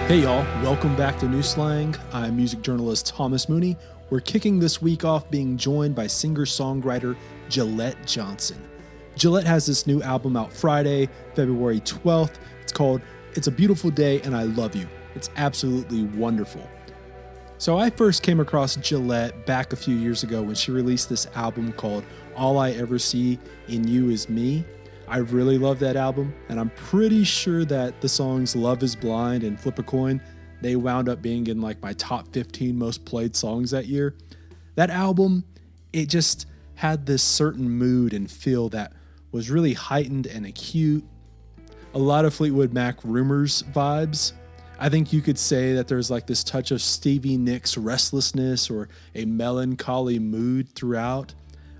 Hey y'all, welcome back to New Slang. I'm music journalist Thomas Mooney. We're kicking this week off being joined by singer-songwriter Jillette Johnson. Jillette has this new album out Friday, February 12th. It's called It's a Beautiful Day and I Love You. It's absolutely wonderful. So I first came across Jillette back a few years ago when she released this album called All I Ever See in You Is Me. I really love that album, and I'm pretty sure that the songs Love is Blind and Flip a Coin, they wound up being in like my top 15 most played songs that year. That album, it just had this certain mood and feel that was really heightened and acute. A lot of Fleetwood Mac Rumors vibes. I think you could say that there's like this touch of Stevie Nicks restlessness or a melancholy mood throughout.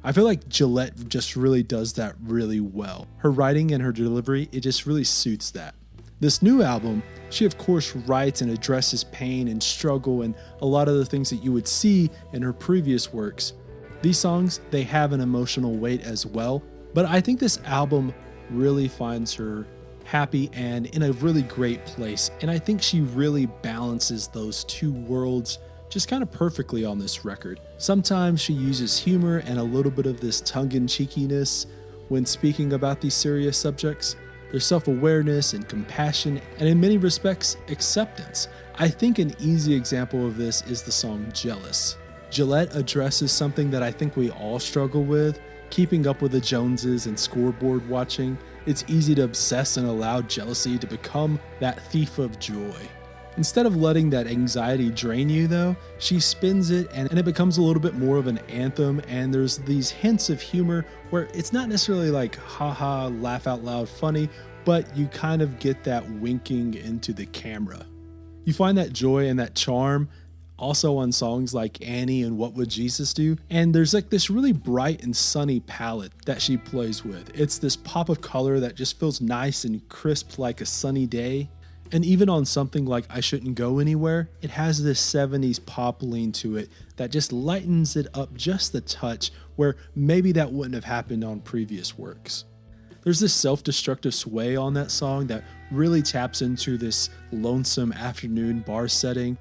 I feel like Jillette just really does that really well. Her writing and her delivery, it just really suits that. This new album, she of course writes and addresses pain and struggle and a lot of the things that you would see in her previous works. These songs, they have an emotional weight as well, but I think this album really finds her happy and in a really great place, and I think she really balances those two worlds just kind of perfectly on this record. Sometimes she uses humor and a little bit of this tongue-in-cheekiness when speaking about these serious subjects. There's self-awareness and compassion, and in many respects, acceptance. I think an easy example of this is the song Jealous. Jillette addresses something that I think we all struggle with, keeping up with the Joneses and scoreboard watching. It's easy to obsess and allow jealousy to become that thief of joy. Instead of letting that anxiety drain you though, she spins it and it becomes a little bit more of an anthem, and there's these hints of humor where it's not necessarily like haha, laugh out loud funny, but you kind of get that winking into the camera. You find that joy and that charm also on songs like Annie and What Would Jesus Do? And there's like this really bright and sunny palette that she plays with. It's this pop of color that just feels nice and crisp like a sunny day. And even on something like I Shouldn't Go Anywhere, it has this 70s pop lean to it that just lightens it up just a touch where maybe that wouldn't have happened on previous works. There's this self-destructive sway on that song that really taps into this lonesome afternoon bar setting,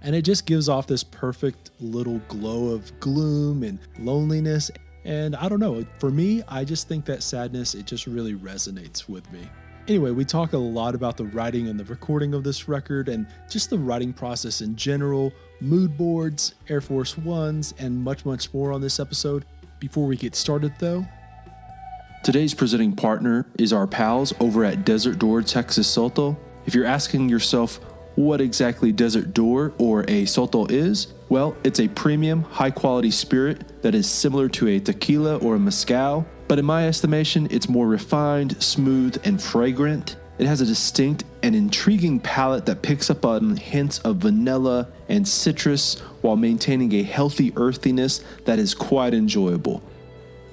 and it just gives off this perfect little glow of gloom and loneliness. And I don't know, for me, I just think that sadness, it just really resonates with me. Anyway, we talk a lot about the writing and the recording of this record and just the writing process in general, mood boards, Air Force Ones, and much, much more on this episode. Before we get started though, today's presenting partner is our pals over at Desert Door Texas Soto. If you're asking yourself what exactly Desert Door or a Soto is, well, it's a premium, high-quality spirit that is similar to a tequila or a mezcal, but in my estimation, it's more refined, smooth, and fragrant. It has a distinct and intriguing palate that picks up on hints of vanilla and citrus while maintaining a healthy earthiness that is quite enjoyable.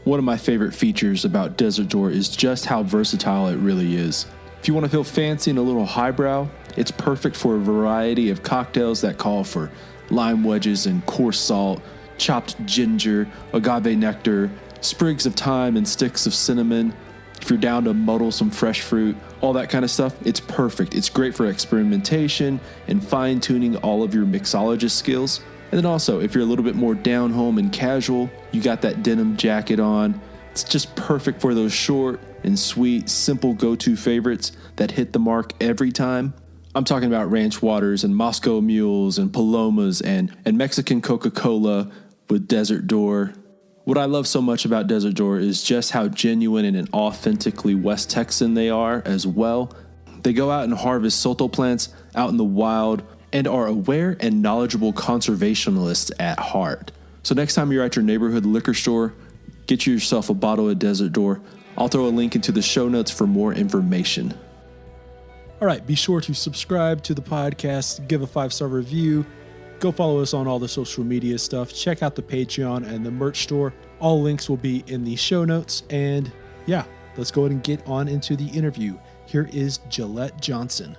One of my favorite features about Desert Door is just how versatile it really is. If you want to feel fancy and a little highbrow, it's perfect for a variety of cocktails that call for lime wedges and coarse salt, chopped ginger, agave nectar, sprigs of thyme and sticks of cinnamon. If you're down to muddle some fresh fruit, all that kind of stuff, it's perfect. It's great for experimentation and fine-tuning all of your mixologist skills. And then also, if you're a little bit more down home and casual, you got that denim jacket on. It's just perfect for those short and sweet, simple go-to favorites that hit the mark every time. I'm talking about ranch waters and Moscow mules and palomas and Mexican Coca-Cola with Desert Door. What I love so much about Desert Door is just how genuine and authentically West Texan they are as well. They go out and harvest Soto plants out in the wild and are aware and knowledgeable conservationists at heart. So next time you're at your neighborhood liquor store, get yourself a bottle of Desert Door. I'll throw a link into the show notes for more information. All right, be sure to subscribe to the podcast, give a 5-star review. Go follow us on all the social media stuff. Check out the Patreon and the merch store. All links will be in the show notes. And yeah, let's go ahead and get on into the interview. Here is Jillette Johnson.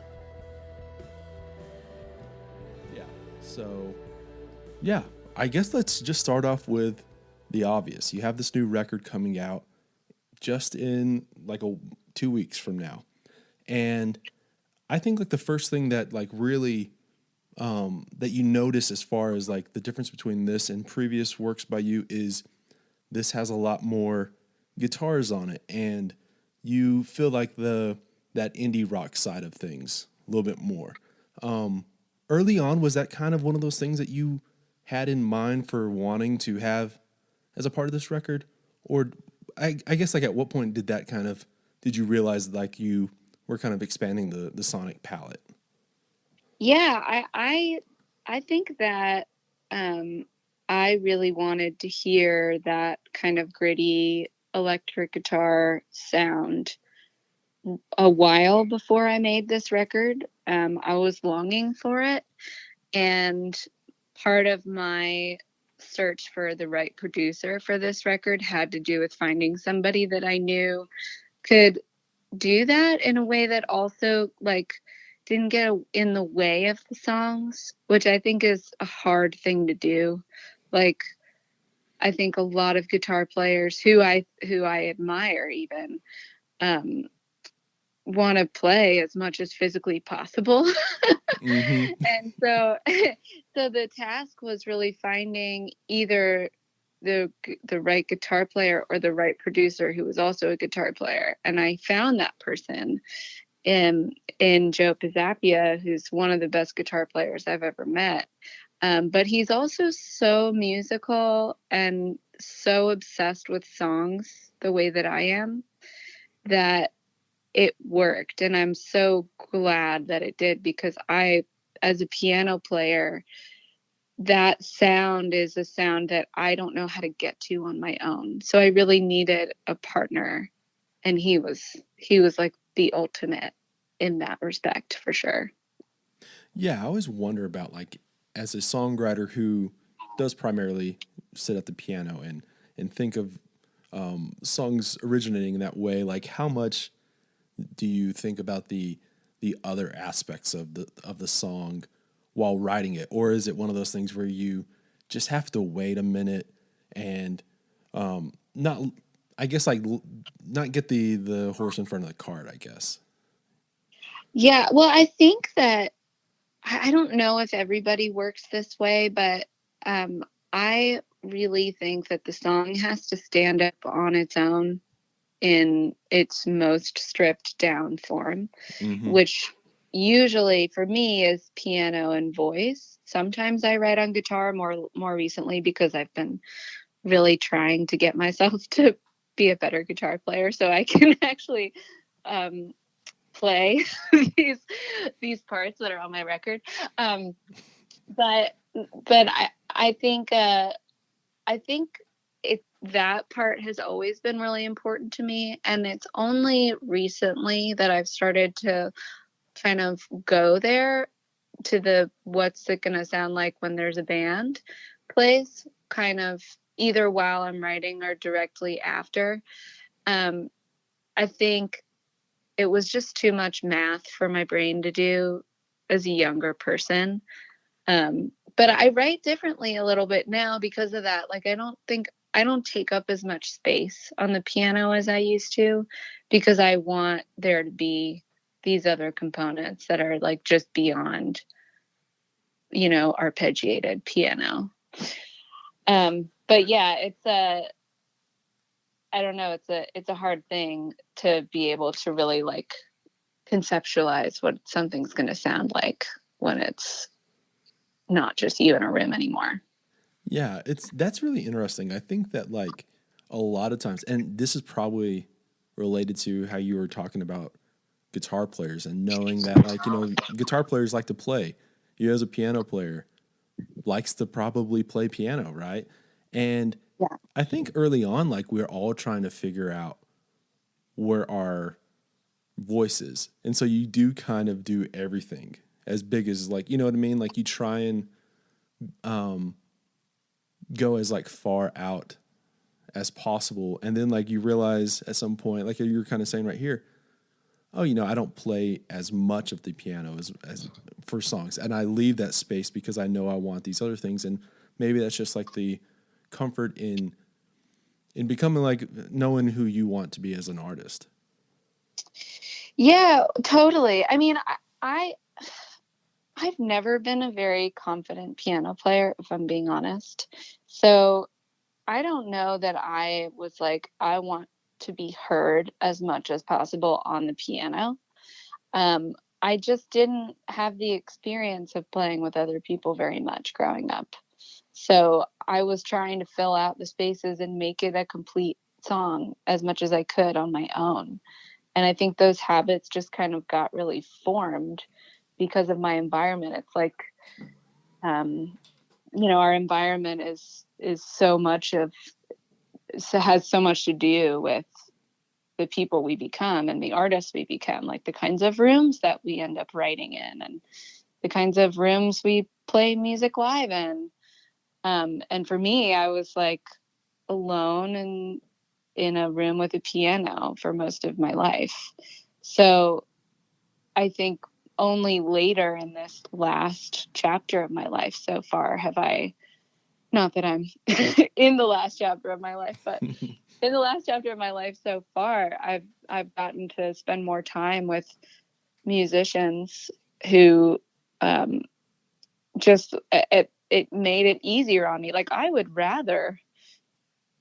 I guess let's just start off with the obvious. You have this new record coming out just in like 2 weeks from now. And I think like the first thing that like really that you notice as far as like the difference between this and previous works by you is this has a lot more guitars on it, and you feel like the that indie rock side of things a little bit more. Early on, was that kind of one of those things that you had in mind for wanting to have as a part of this record, or I guess like at what point did that kind of did you realize like you were kind of expanding the sonic palette? Yeah, I think that um, I really wanted to hear that kind of gritty electric guitar sound a while before I made this record. I was longing for it, and part of my search for the right producer for this record had to do with finding somebody that I knew could do that in a way that also like didn't get in the way of the songs, which I think is a hard thing to do. Like I think a lot of guitar players who I admire even um want to play as much as physically possible. Mm-hmm. And so so the task was really finding either the right guitar player or the right producer who was also a guitar player, and I found that person in Joe Pizzapia, who's one of the best guitar players I've ever met. But he's also so musical and so obsessed with songs the way that I am that it worked. And I'm so glad that it did, because as a piano player, that sound is a sound that I don't know how to get to on my own. So I really needed a partner, and he was like the ultimate in that respect for sure. Yeah, I always wonder about like as a songwriter who does primarily sit at the piano and think of songs originating in that way, like how much do you think about the other aspects of the song while writing it, or is it one of those things where you just have to wait a minute and not, I guess like not get the horse in front of the cart, I guess. Yeah, well, I think that I don't know if everybody works this way, but um, I really think that the song has to stand up on its own in its most stripped down form, Mm-hmm. which usually for me is piano and voice. Sometimes I write on guitar more recently because I've been really trying to get myself to be a better guitar player so I can actually um, play these these parts that are on my record. Um, but I think that part has always been really important to me, and it's only recently that I've started to kind of go there to the what's it going to sound like when there's a band place, kind of either while I'm writing or directly after. um I think it was just too much math for my brain to do as a younger person. But I write differently a little bit now because of that. Like I don't take up as much space on the piano as I used to, because I want there to be these other components that are like just beyond, arpeggiated piano. But yeah, I don't know, it's a hard thing to be able to really like conceptualize what something's going to sound like when it's not just you in a room anymore. Yeah, it's that's really interesting. I think that like a lot of times, and this is probably related to how you were talking about guitar players and knowing that like, you know, guitar players like to play. You as a piano player likes to probably play piano, right? And Yeah. I think early on, like we're all trying to figure out where our voice is. And so you do kind of do everything as big as like, you know what I mean? Like you try and go as like far out as possible. And then like you realize at some point, like you're kind of saying right here, oh, you know, I don't play as much of the piano as for songs. And I leave that space because I know I want these other things. And maybe that's just like the comfort in becoming like knowing who you want to be as an artist. Yeah, totally. I mean, I I've never been a very confident piano player, if I'm being honest. So I don't know that I was like, I want to be heard as much as possible on the piano. Um, I just didn't have the experience of playing with other people very much growing up. So I was trying to fill out the spaces and make it a complete song as much as I could on my own. And I think those habits just kind of got really formed because of my environment. It's like, um, our environment is so much of, so has so much to do with the people we become and the artists we become, like the kinds of rooms that we end up writing in and the kinds of rooms we play music live in. And for me, I was like alone and in a room with a piano for most of my life. So I think only later in this last chapter of my life so far have I, not that I'm in the last chapter of my life, but in the last chapter of my life so far, I've gotten to spend more time with musicians who just it made it easier on me. Like I would rather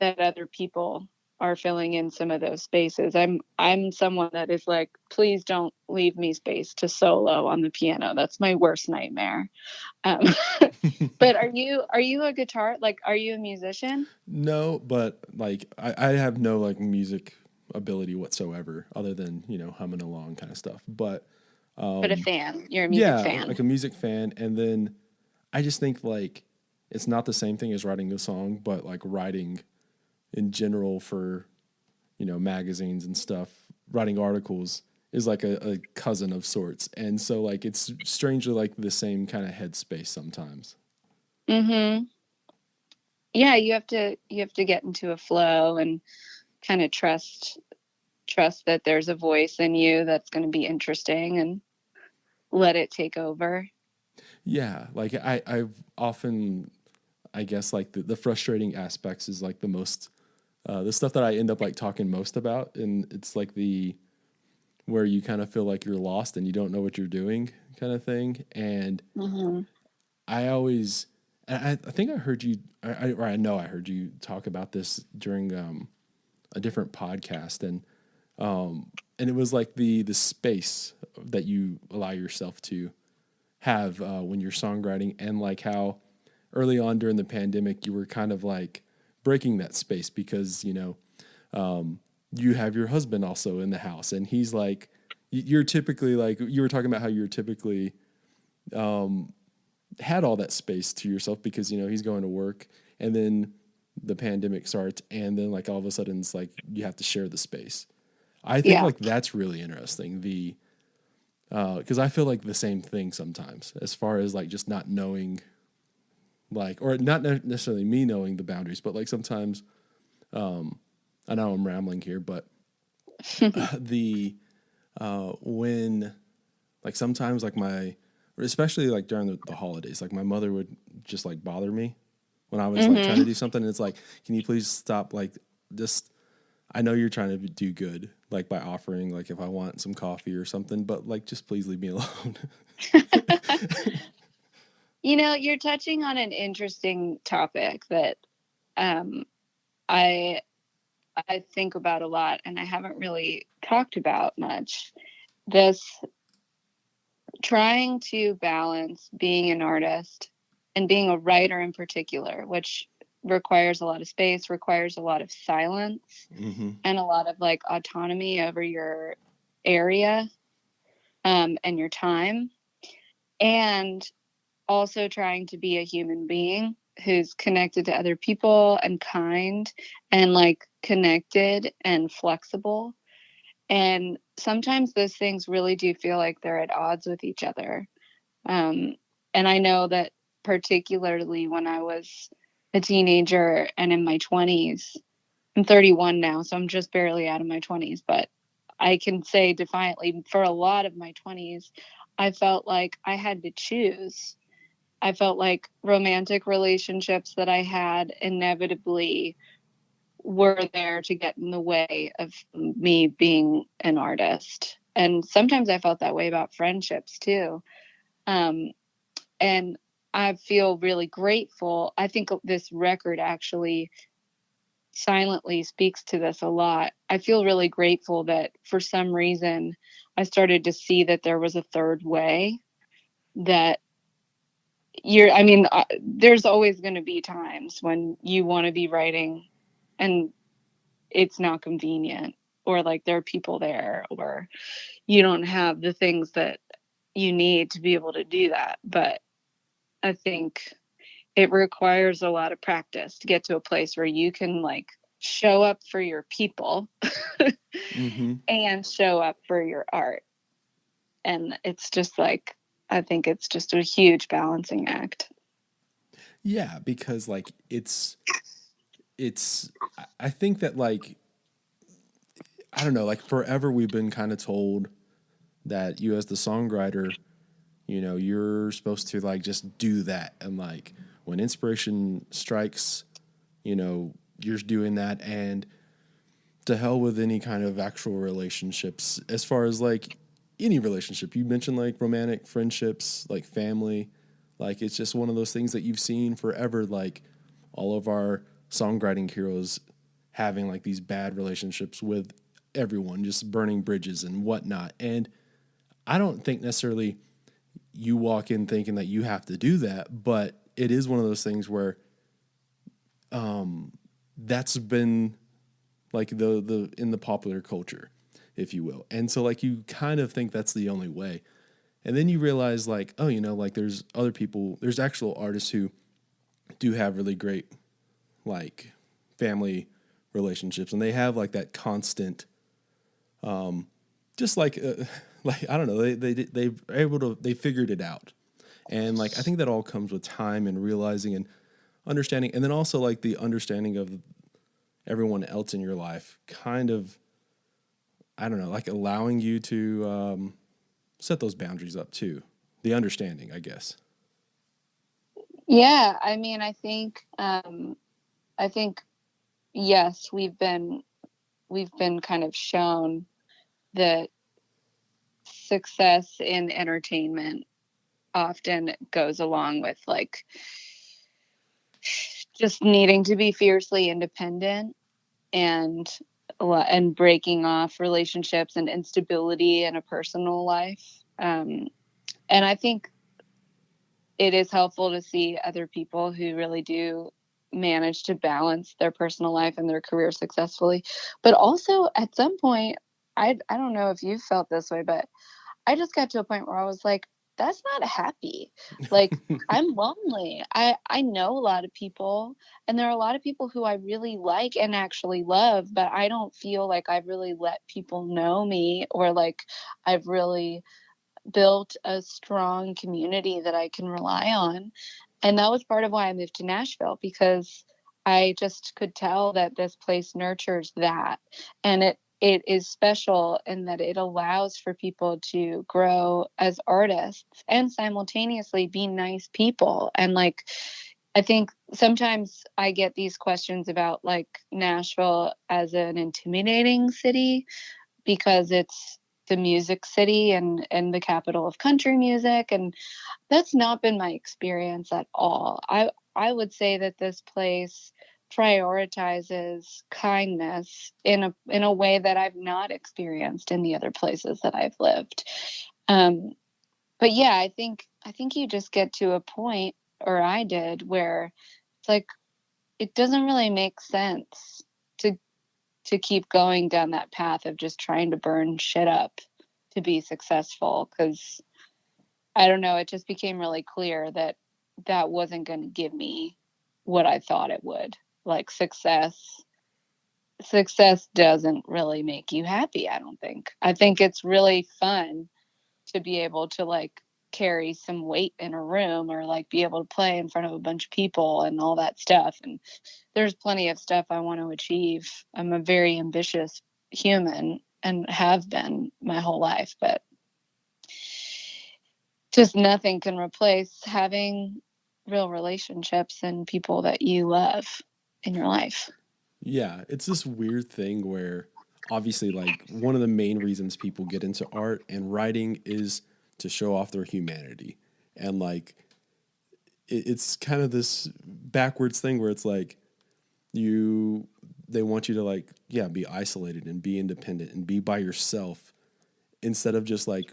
that other people are filling in some of those spaces. I'm someone that is like, please don't leave me space to solo on the piano. That's my worst nightmare. Um, but are you a guitar? Like, are you a musician? No, but like I have no like music ability whatsoever other than, humming along kind of stuff. But But a fan. You're a music yeah, fan. like a music fan. And then I just think like it's not the same thing as writing a song, but like writing in general for, magazines and stuff, writing articles is like a cousin of sorts. And so like it's strangely like the same kind of headspace sometimes. Mm-hmm. Yeah, you have to get into a flow and kind of trust that there's a voice in you that's going to be interesting and let it take over. Yeah, like I've often, I guess like the frustrating aspects is like the stuff that I end up like talking most about, and it's like the where you kind of feel like you're lost and you don't know what you're doing kind of thing. And Mm-hmm. I always, I think I heard you, or I know I heard you talk about this during a different podcast, and it was like the space that you allow yourself to have when you're songwriting, and like how early on during the pandemic you were kind of like breaking that space because you have your husband also in the house, and he's like you're typically like you were talking about how you're typically had all that space to yourself because he's going to work, and then the pandemic starts, and then like all of a sudden it's like you have to share the space. I think Yeah. like that's really interesting. The because I feel like the same thing sometimes, as far as like just not knowing, like, or not necessarily me knowing the boundaries, but like sometimes, I know I'm rambling here, but the when like sometimes like especially like during the holidays, like my mother would just like bother me when I was like trying to Mm-hmm. do something. And it's like, can you please stop? Like, just I know you're trying to do good, like by offering like if I want some coffee or something, but like just please leave me alone. You're touching on an interesting topic that um, I I think about a lot, and I haven't really talked about much. This trying to balance being an artist and being a writer in particular, which requires a lot of space, requires a lot of silence, Mm-hmm. and a lot of like autonomy over your area and your time, and also trying to be a human being who's connected to other people and kind and like connected and flexible. And sometimes those things really do feel like they're at odds with each other. Um, and I know that particularly when I was a teenager and in my 20s, I'm 31 now, so I'm just barely out of my 20s, but I can say defiantly for a lot of my 20s, I felt like I had to choose. I felt like romantic relationships that I had inevitably were there to get in the way of me being an artist. And sometimes I felt that way about friendships too. And I feel really grateful. I think this record actually silently speaks to this a lot. I feel really grateful that for some reason I started to see that there was a third way, that there's always going to be times when you want to be writing and it's not convenient, or like there are people there, or you don't have the things that you need to be able to do that. But I think it requires a lot of practice to get to a place where you can like show up for your people Mm-hmm. and show up for your art. And it's just like, I think it's just a huge balancing act. Yeah, because like it's I think that like I don't know, like forever we've been kind of told that you as the songwriter, you know, you're supposed to like just do that, and like when inspiration strikes, you know, you're doing that, and to hell with any kind of actual relationships. As far as like any relationship, you mentioned like romantic friendships, like family, like it's just one of those things that you've seen forever, like all of our songwriting heroes having like these bad relationships with everyone, just burning bridges and whatnot. And I don't think necessarily you walk in thinking that you have to do that, but it is one of those things where that's been like the in the popular culture, if you will. And so like you kind of think that's the only way. And then you realize like, oh, you know, like there's other people, there's actual artists who do have really great like family relationships, and they have like that constant just like I don't know, they've able to, they figured it out. And like I think that all comes with time and realizing and understanding, and then also like the understanding of everyone else in your life kind of, I don't know, like allowing you to set those boundaries up too. The understanding, I guess. Yeah. I think, yes, we've been kind of shown that success in entertainment often goes along with like just needing to be fiercely independent, and and breaking off relationships and instability in a personal life. And I think it is helpful to see other people who really do manage to balance their personal life and their career successfully. But also at some point, I don't know if you felt this way, but I just got to a point where I was like, that's not happy. Like, I'm lonely. I know a lot of people, and there are a lot of people who I really like and actually love, but I don't feel like I've really let people know me, or like I've really built a strong community that I can rely on. And that was part of why I moved to Nashville, because I just could tell that this place nurtures that. And it is special in that it allows for people to grow as artists and simultaneously be nice people. And like, I think sometimes I get these questions about like Nashville as an intimidating city because it's the music city and the capital of country music, and that's not been my experience at all. I would say that this place prioritizes kindness in a way that I've not experienced in the other places that I've lived. Um, but yeah, I think you just get to a point, or I did, where it's like it doesn't really make sense to to keep going down that path of just trying to burn shit up to be successful, because I don't know, it just became really clear that that wasn't going to give me what I thought it would. Like success doesn't really make you happy, I don't think. I think it's really fun to be able to like carry some weight in a room, or like be able to play in front of a bunch of people and all that stuff. And there's plenty of stuff I want to achieve. I'm a very ambitious human and have been my whole life, but just nothing can replace having real relationships and people that you love in your life. Yeah, it's this weird thing where obviously, like, one of the main reasons people get into art and writing is to show off their humanity. And like, it's kind of this backwards thing where it's like, they want you to, like, yeah, be isolated and be independent and be by yourself, instead of just like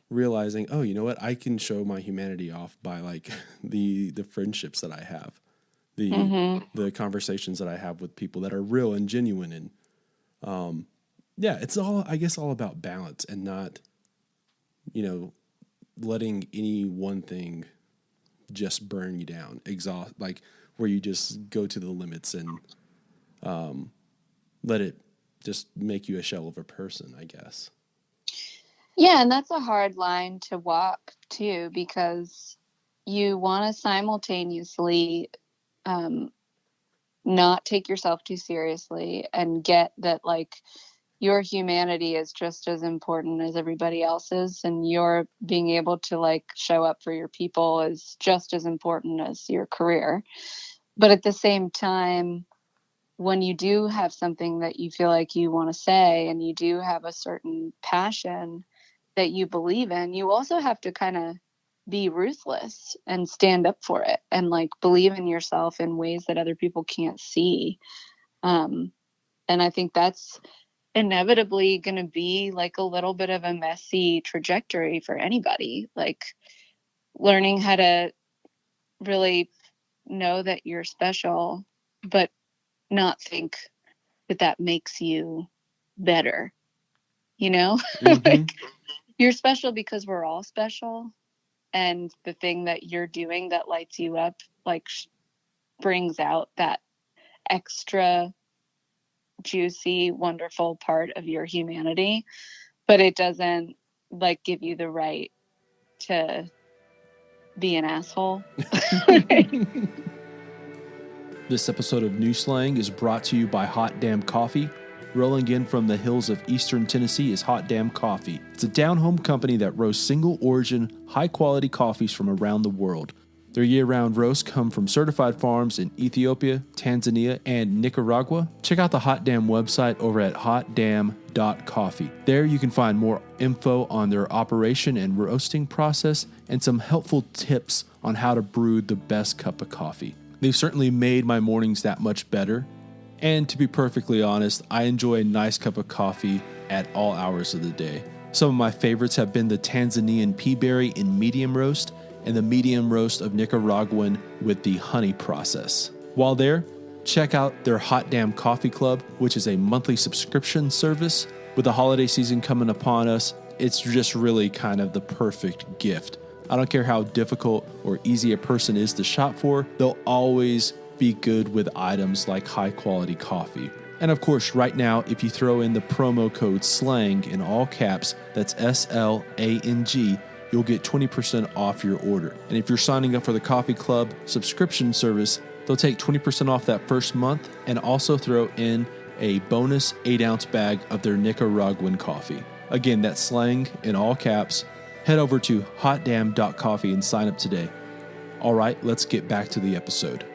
realizing, oh, you know what, I can show my humanity off by like the friendships that I have, the Mm-hmm. the conversations that I have with people that are real and genuine. And yeah, it's all, I guess, all about balance, and not, you know, letting any one thing just burn you down, exhaust, like, where you just go to the limits and let it just make you a shell of a person, I guess. Yeah, and that's a hard line to walk too, because you want to simultaneously um, not take yourself too seriously and get that, like, your humanity is just as important as everybody else's, and your being able to, like, show up for your people is just as important as your career. But at the same time, when you do have something that you feel like you want to say, and you do have a certain passion that you believe in, you also have to kind of be ruthless and stand up for it, and, like, believe in yourself in ways that other people can't see. Um, and I think that's inevitably going to be like a little bit of a messy trajectory for anybody. Like, learning how to really know that you're special, but not think that that makes you better, you know? Mm-hmm. Like, you're special because we're all special. And the thing that you're doing that lights you up, like, brings out that extra juicy, wonderful part of your humanity, but it doesn't, like, give you the right to be an asshole. This episode of New Slang is brought to you by Hot Damn Coffee. Rolling in from the hills of eastern Tennessee is Hot Damn Coffee. It's a down-home company that roasts single-origin, high-quality coffees from around the world. Their year-round roasts come from certified farms in Ethiopia, Tanzania, and Nicaragua. Check out the Hot Damn website over at hotdamn.coffee. There you can find more info on their operation and roasting process, and some helpful tips on how to brew the best cup of coffee. They've certainly made my mornings that much better. And to be perfectly honest, I enjoy a nice cup of coffee at all hours of the day. Some of my favorites have been the Tanzanian peaberry in medium roast and the medium roast of Nicaraguan with the honey process. While there, check out their Hot Damn Coffee Club, which is a monthly subscription service. With the holiday season coming upon us, it's just really kind of the perfect gift. I don't care how difficult or easy a person is to shop for, they'll always be good with items like high quality coffee. And of course, right now, if you throw in the promo code SLANG in all caps, that's SLANG, you'll get 20% off your order. And if you're signing up for the Coffee Club subscription service, they'll take 20% off that first month and also throw in a bonus 8-ounce bag of their Nicaraguan coffee. Again, that's SLANG in all caps. Head over to hotdamn.coffee and sign up today. All right, let's get back to the episode.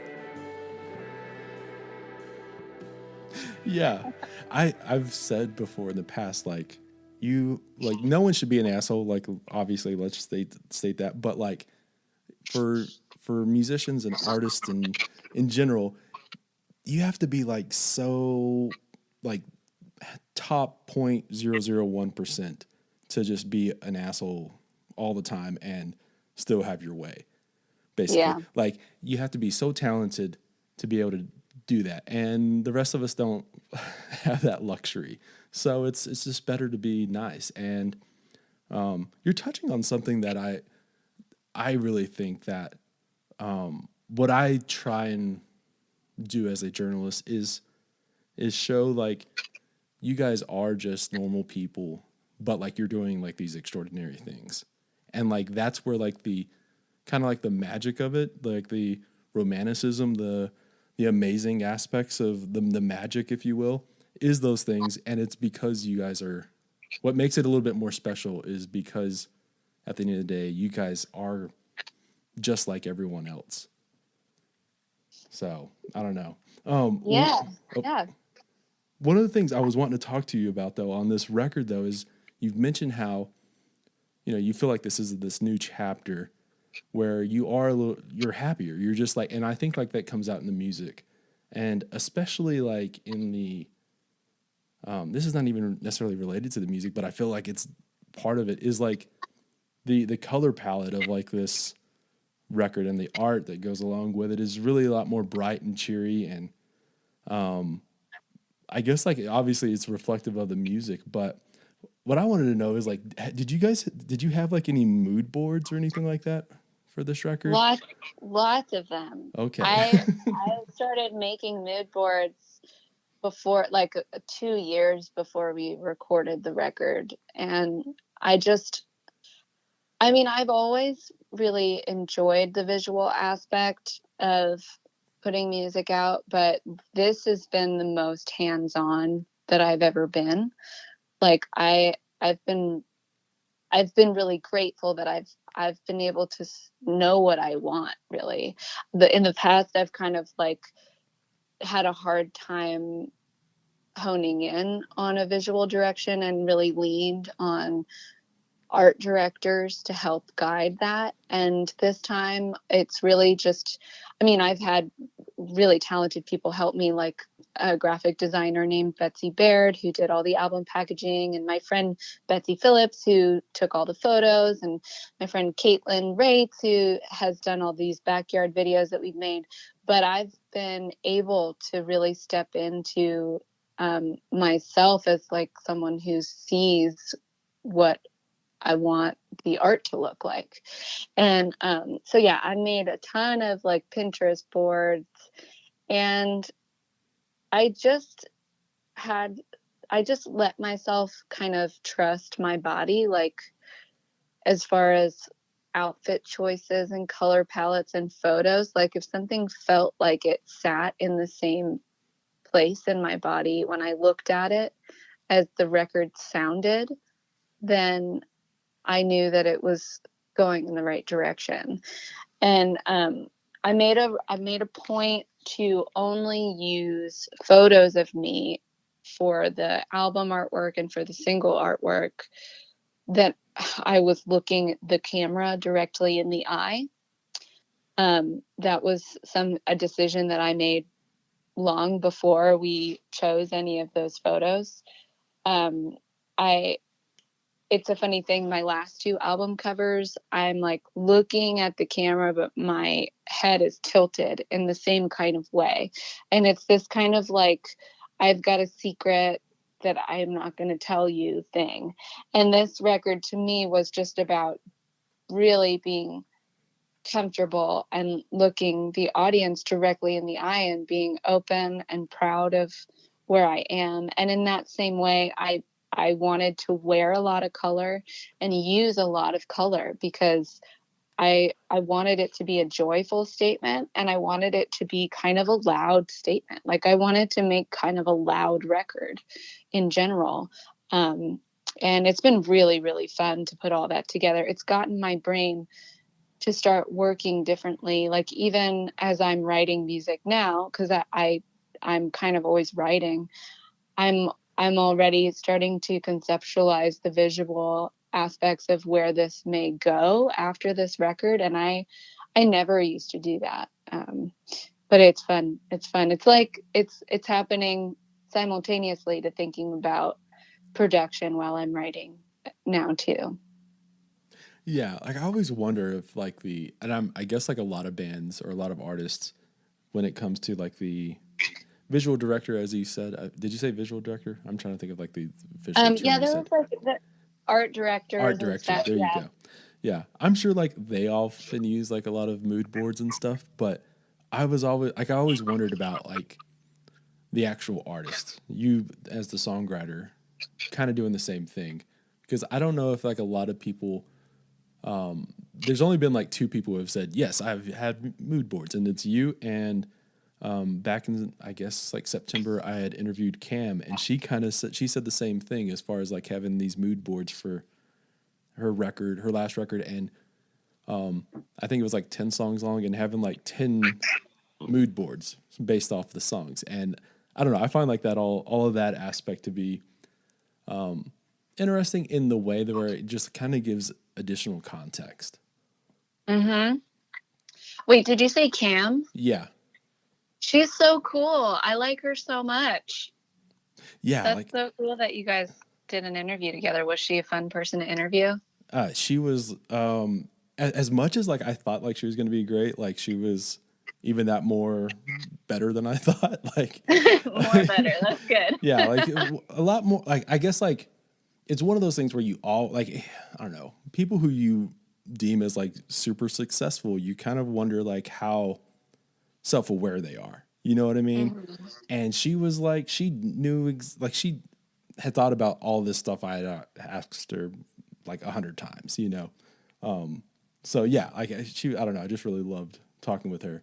Yeah, I've said before in the past, like, no one should be an asshole. Like, obviously, let's state that. But like, for musicians and artists and in general, you have to be like so like top 0.001% to just be an asshole all the time and still have your way. Basically, Yeah. like, you have to be so talented to be able to do that, and the rest of us don't have that luxury. So it's just better to be nice. And you're touching on something that I really think that what I try and do as a journalist is show, like, you guys are just normal people, but like, you're doing like these extraordinary things. And like, that's where like the kind of like the magic of it, like the romanticism, the amazing aspects of the magic, if you will, is those things. And it's because you guys are, what makes it a little bit more special is because at the end of the day, you guys are just like everyone else. So I don't know. Yeah. Oh, Yeah. One of the things I was wanting to talk to you about though on this record though is you've mentioned how, you know, you feel like this is this new chapter where you are a little, you're happier. You're just like, and I think like that comes out in the music, and especially like in the, this is not even necessarily related to the music, but I feel like it's part of it is like the color palette of like this record and the art that goes along with it is really a lot more bright and cheery. And I guess like obviously it's reflective of the music, but what I wanted to know is like, did you have like any mood boards or anything like that for this record? Lots, lots of them. Okay. I started making mood boards before, like 2 years before we recorded the record, and I just, I mean, I've always really enjoyed the visual aspect of putting music out, but this has been the most hands-on that I've ever been. Like I've been I've been really grateful that I've been able to know what I want, really. In the past I've kind of like had a hard time honing in on a visual direction and really leaned on art directors to help guide that. And this time it's really just, I mean, I've had really talented people help me, like a graphic designer named Betsy Baird, who did all the album packaging, and my friend Betsy Phillips, who took all the photos, and my friend Caitlin Rates, who has done all these backyard videos that we've made. But I've been able to really step into myself as like someone who sees what I want the art to look like. And so, yeah, I made a ton of like Pinterest boards, and I just had, I just let myself kind of trust my body, like as far as outfit choices and color palettes and photos. Like if something felt like it sat in the same place in my body when I looked at it as the record sounded, then I knew that it was going in the right direction. And I made a point to only use photos of me for the album artwork and for the single artwork that I was looking the camera directly in the eye. That was a decision that I made long before we chose any of those photos. Um, I It's a funny thing. My last two album covers, I'm like looking at the camera, but my head is tilted in the same kind of way. And it's this kind of like, I've got a secret that I'm not going to tell you thing. And this record to me was just about really being comfortable and looking the audience directly in the eye and being open and proud of where I am. And in that same way, I wanted to wear a lot of color and use a lot of color because I wanted it to be a joyful statement, and I wanted it to be kind of a loud statement. Like I wanted to make kind of a loud record in general. And it's been really, really fun to put all that together. It's gotten my brain to start working differently. Like even as I'm writing music now, because I'm kind of always writing, I'm I'm already starting to conceptualize the visual aspects of where this may go after this record, and I never used to do that. But it's fun. It's fun. It's like it's happening simultaneously to thinking about production while I'm writing now too. Yeah, like I always wonder if like I guess like a lot of bands or a lot of artists when it comes to like the visual director, as you said, did you say visual director? I'm trying to think of like the official term Yeah, you there said. was like the art Art directors and director. stuff. There you Yeah. go. Yeah, I'm sure like they often use like a lot of mood boards and stuff, but I always wondered about like the actual artist, you as the songwriter, kind of doing the same thing, because I don't know if like a lot of people. There's only been like two people who have said yes, I've had mood boards, and it's you and back in I guess like September, I had interviewed Cam, and she said the same thing as far as like having these mood boards for her last record, and I think it was like 10 songs long, and having like 10 mood boards based off the songs. And I don't know. I find like that all of that aspect to be interesting in the way that where it just kind of gives additional context. Mm-hmm. Wait, did you say Cam? Yeah. She's so cool. I like her so much. Yeah. That's so cool that you guys did an interview together. Was she a fun person to interview? She was, as much as like I thought like she was going to be great, like she was even that more better than I thought. Like more better. That's good. Yeah, like a lot more. Like I guess like it's one of those things where you all like I don't know, people who you deem as like super successful, you kind of wonder like how self-aware they are. You know what I mean? Mm-hmm. And she was like, she knew like she had thought about all this stuff I had asked her like 100 times. You know, so yeah, like I don't know, I just really loved talking with her.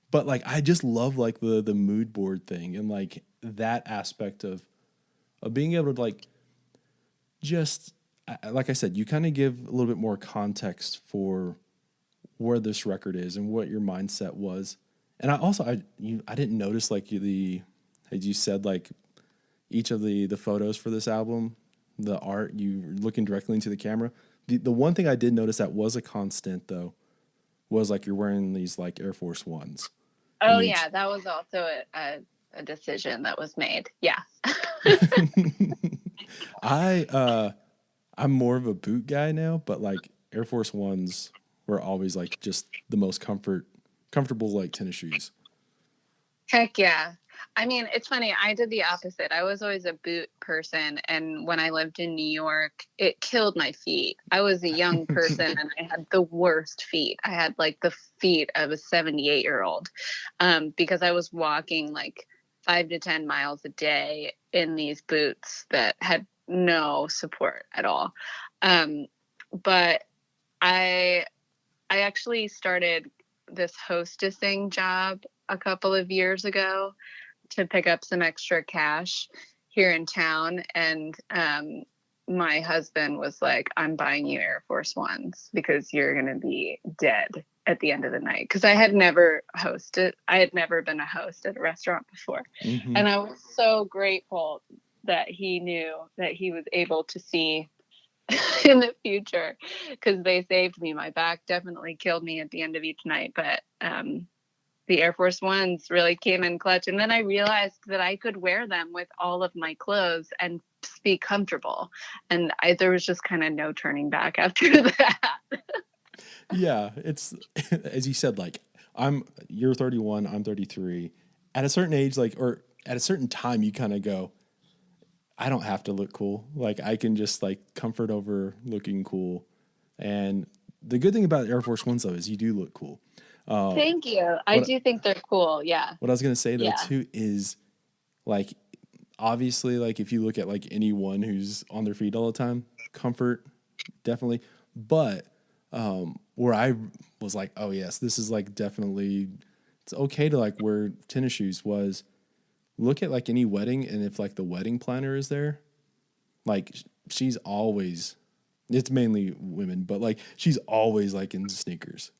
But like I just love like the mood board thing and like that aspect of being able to like just like I said, you kind of give a little bit more context for where this record is and what your mindset was. And I also I didn't notice like as you said, like each of the photos for this album, the art, you looking directly into the camera. The one thing I did notice that was a constant though was like you're wearing these like Air Force Ones. Oh yeah, that was also a decision that was made. Yeah. I'm more of a boot guy now, but like Air Force Ones were always like just the most comfortable like tennis shoes. Heck yeah. I mean, it's funny. I did the opposite. I was always a boot person. And when I lived in New York, it killed my feet. I was a young person and I had the worst feet. I had like the feet of a 78-year-old because I was walking like 5 to 10 miles a day in these boots that had no support at all. But I actually started this hostessing job a couple of years ago to pick up some extra cash here in town. And my husband was like, I'm buying you Air Force Ones because you're going to be dead at the end of the night. Because I had never hosted. I had never been a host at a restaurant before. Mm-hmm. And I was so grateful that he knew that he was able to see in the future because they saved me. My back definitely killed me at the end of each night. But the Air Force Ones really came in clutch. And then I realized that I could wear them with all of my clothes and be comfortable. And there was just kind of no turning back after that. Yeah, it's, as you said, like, you're 31, I'm 33. At a certain age, like, or at a certain time, you kind of go, I don't have to look cool. Like, I can just, like, comfort over looking cool. And the good thing about Air Force Ones, though, is you do look cool. Thank you. I do think they're cool. Yeah. What I was going to say though, too, is like, obviously, like if you look at like anyone who's on their feet all the time, comfort, definitely. But where I was like, oh yes, this is like definitely, it's okay to like wear tennis shoes was look at like any wedding. And if like the wedding planner is there, like she's always, it's mainly women, but like she's always like in sneakers.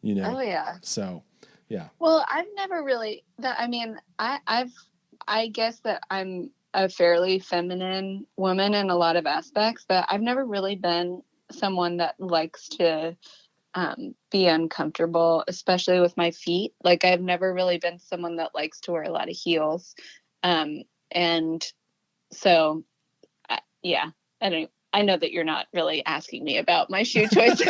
You know? Oh yeah. So, yeah. Well, I've never really. I guess that I'm a fairly feminine woman in a lot of aspects, but I've never really been someone that likes to be uncomfortable, especially with my feet. Like I've never really been someone that likes to wear a lot of heels, and so yeah. I know that you're not really asking me about my shoe choices,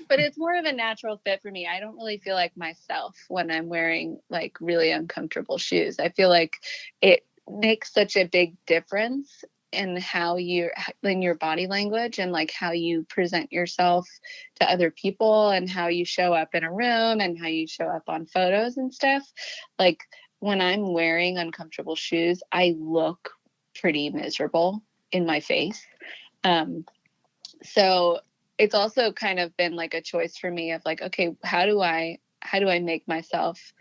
but it's more of a natural fit for me. I don't really feel like myself when I'm wearing like really uncomfortable shoes. I feel like it makes such a big difference in how in your body language and like how you present yourself to other people and how you show up in a room and how you show up on photos and stuff. Like when I'm wearing uncomfortable shoes, I look pretty miserable in my face. So it's also kind of been like a choice for me of like, okay, how do I make myself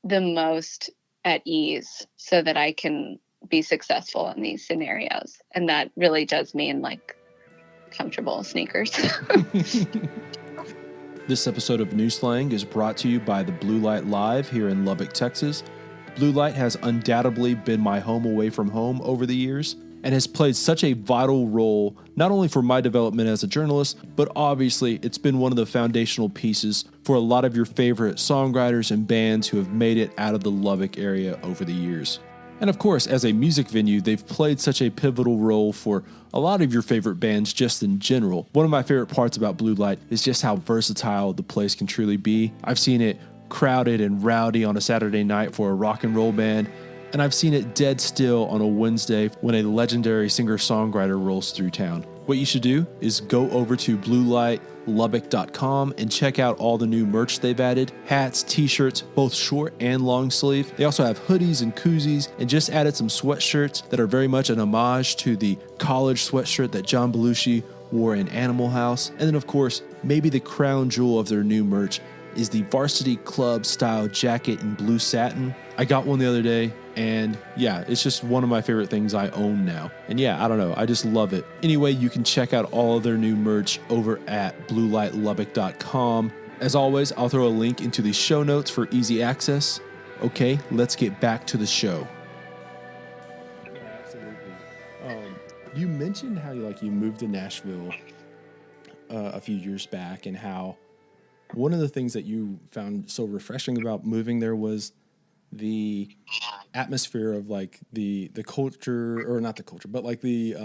the most at ease so that I can be successful in these scenarios? And that really does mean like comfortable sneakers. This episode of New Slang is brought to you by the Blue Light Live here in Lubbock, Texas. Blue Light has undoubtedly been my home away from home over the years and has played such a vital role not only for my development as a journalist, but obviously it's been one of the foundational pieces for a lot of your favorite songwriters and bands who have made it out of the Lubbock area over the years. And of course, as a music venue, they've played such a pivotal role for a lot of your favorite bands just in general. One of my favorite parts about Blue Light is just how versatile the place can truly be. I've seen it crowded and rowdy on a Saturday night for a rock and roll band, and I've seen it dead still on a Wednesday when a legendary singer-songwriter rolls through town. What you should do is go over to bluelightlubbock.com and check out all the new merch they've added. Hats, t-shirts, both short and long sleeve. They also have hoodies and koozies and just added some sweatshirts that are very much an homage to the college sweatshirt that John Belushi wore in Animal House. And then of course, maybe the crown jewel of their new merch is the Varsity Club style jacket in blue satin. I got one the other day, and yeah, it's just one of my favorite things I own now. And yeah, I don't know, I just love it. Anyway, you can check out all of their new merch over at bluelightlubbock.com. As always, I'll throw a link into the show notes for easy access. Okay, let's get back to the show. Absolutely. You mentioned how you moved to Nashville a few years back, and how one of the things that you found so refreshing about moving there was the atmosphere of the culture, or not the culture, but the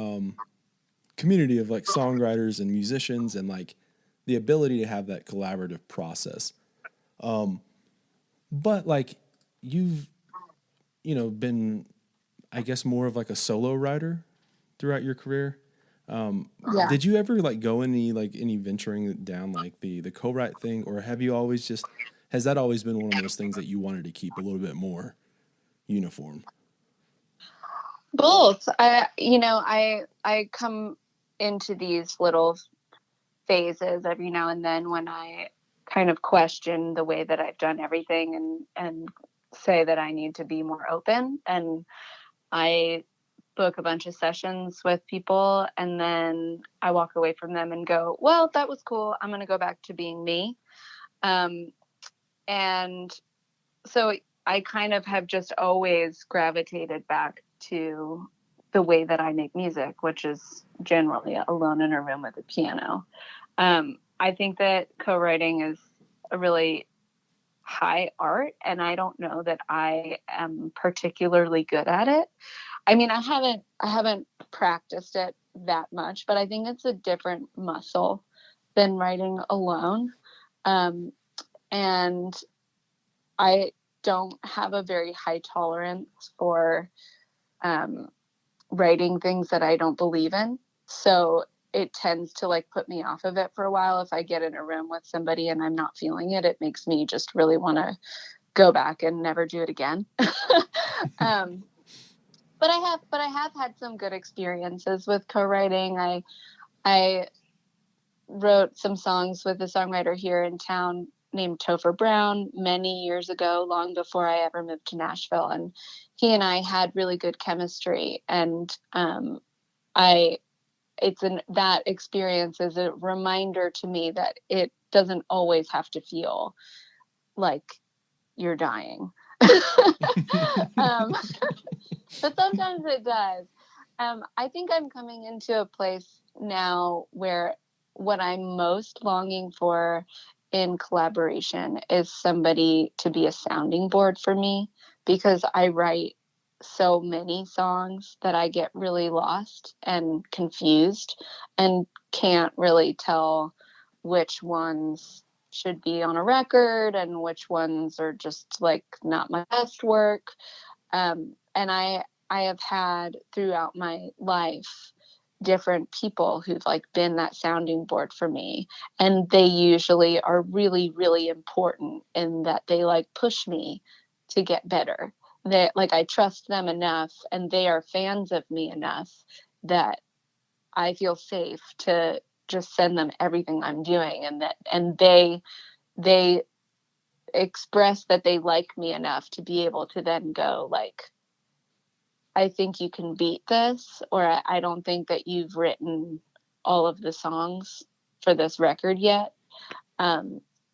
community of songwriters and musicians, and the ability to have that collaborative process. But you've been, I guess, more of a solo writer throughout your career. Yeah. Did you ever go any venturing down the co-write thing, or have you always has that always been one of those things that you wanted to keep a little bit more uniform? Both. I come into these little phases every now and then when I kind of question the way that I've done everything, and say that I need to be more open. And I book a bunch of sessions with people, and then I walk away from them and go, well, that was cool. I'm going to go back to being me. And so I kind of have just always gravitated back to the way that I make music, which is generally alone in a room with a piano. I think that co-writing is a really high art, and I don't know that I am particularly good at it. I mean, I haven't practiced it that much, but I think it's a different muscle than writing alone. And I don't have a very high tolerance for writing things that I don't believe in. So it tends to put me off of it for a while. If I get in a room with somebody and I'm not feeling it, it makes me just really want to go back and never do it again. But I have had some good experiences with co-writing. I wrote some songs with a songwriter here in town named Topher Brown many years ago, long before I ever moved to Nashville. And he and I had really good chemistry. And that experience is a reminder to me that it doesn't always have to feel like you're dying. But sometimes it does. I think I'm coming into a place now where what I'm most longing for in collaboration is somebody to be a sounding board for me, because I write so many songs that I get really lost and confused and can't really tell which ones should be on a record and which ones are just not my best work. And I have had throughout my life different people who've been that sounding board for me, and they usually are really, really important in that they push me to get better. That I trust them enough, and they are fans of me enough that I feel safe to just send them everything I'm doing, and they express that they like me enough to be able to then go I think you can beat this, or I don't think that you've written all of the songs for this record yet.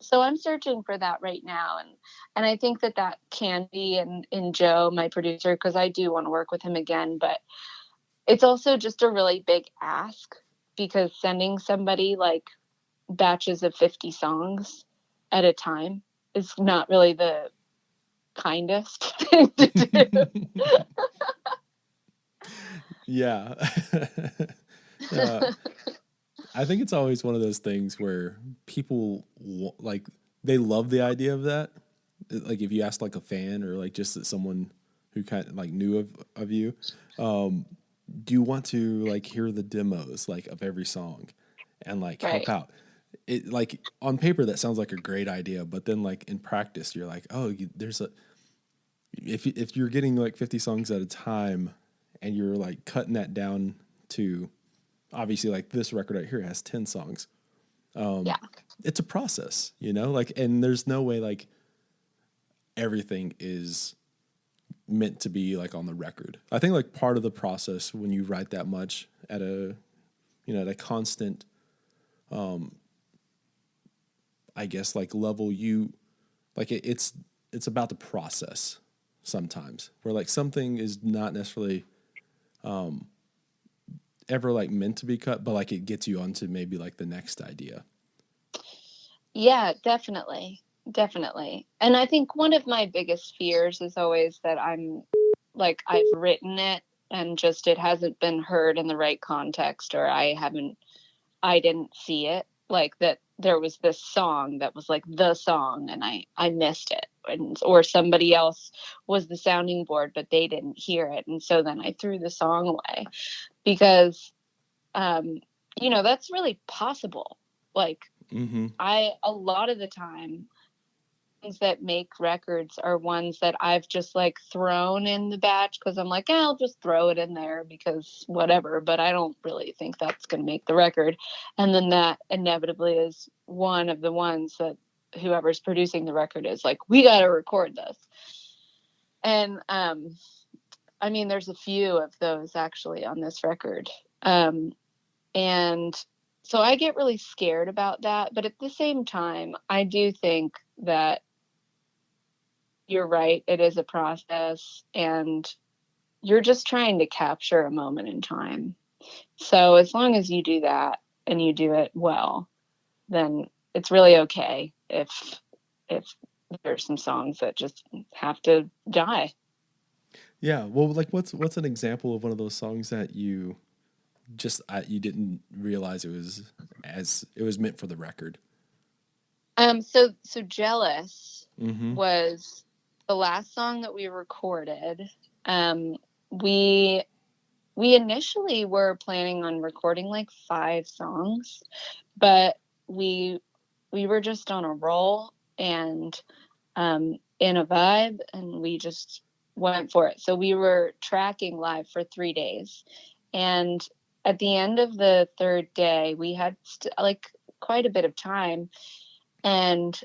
so I'm searching for that right now. And I think that can be in Joe, my producer, because I do want to work with him again. But it's also just a really big ask, because sending somebody like batches of 50 songs at a time is not really the kindest thing to do. Yeah. uh, I think it's always one of those things where people like they love the idea of that. Like if you ask like a fan or like just someone who kind of like knew of you, do you want to like hear the demos like of every song and like help Right. out? It like on paper that sounds like a great idea, but then like in practice you're like, oh, there's a if you're getting like 50 songs at a time and you're like cutting that down to obviously like this record right here has 10 songs. Yeah. It's a process, you know, like, and there's no way like everything is meant to be like on the record. I think like part of the process when you write that much at a, you know, at a constant, I guess like level, you like it's about the process sometimes where like something is not necessarily ever like meant to be cut, but like it gets you onto maybe like the next idea. Yeah, definitely. Definitely. And I think one of my biggest fears is always that I'm like, I've written it and just it hasn't been heard in the right context, or I didn't see it. Like that there was this song that was like the song and I missed it. Or somebody else was the sounding board, but they didn't hear it. And so then I threw the song away, because, um, that's really possible. Like, Mm-hmm. a lot of the time, things that make records are ones that I've just like thrown in the batch because I'm like, I'll just throw it in there because whatever, but I don't really think that's going to make the record. And then that inevitably is one of the ones that whoever's producing the record is like, we got to record this. And, I mean, there's a few of those actually on this record. And so I get really scared about that. But at the same time, I do think that you're right. It is a process, and you're just trying to capture a moment in time. So as long as you do that and you do it well, then it's really okay if there's some songs that just have to die. Yeah. Well, like what's an example of one of those songs that you just you didn't realize it was meant for the record? So Jealous Mm-hmm. was the last song that we recorded. Um, we we initially were planning on recording like 5 songs, but we we were just on a roll and in a vibe, and we just went for it. So we were tracking live for 3 days, and at the end of the third day, we had like quite a bit of time, and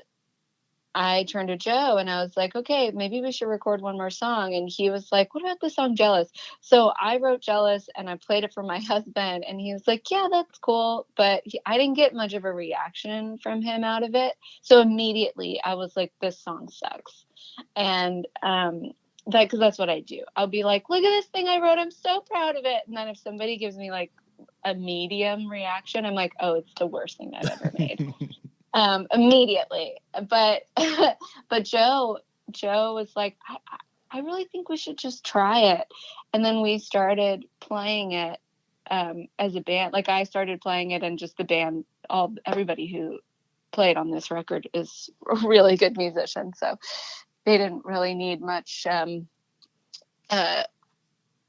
I turned to Joe and I was like, okay, maybe we should record one more song. And he was like, what about the song Jealous? So I wrote Jealous and I played it for my husband. And he was like, yeah, that's cool. But I didn't get much of a reaction from him out of it. So immediately I was like, this song sucks. And because that's what I do. I'll be like, look at this thing I wrote. I'm so proud of it. And then if somebody gives me like a medium reaction, I'm like, oh, it's the worst thing I've ever made. Immediately. But but Joe was like, I really think we should just try it. And then we started playing it as a band. Like I started playing it, and just the band, everybody who played on this record is a really good musician. So they didn't really need uh,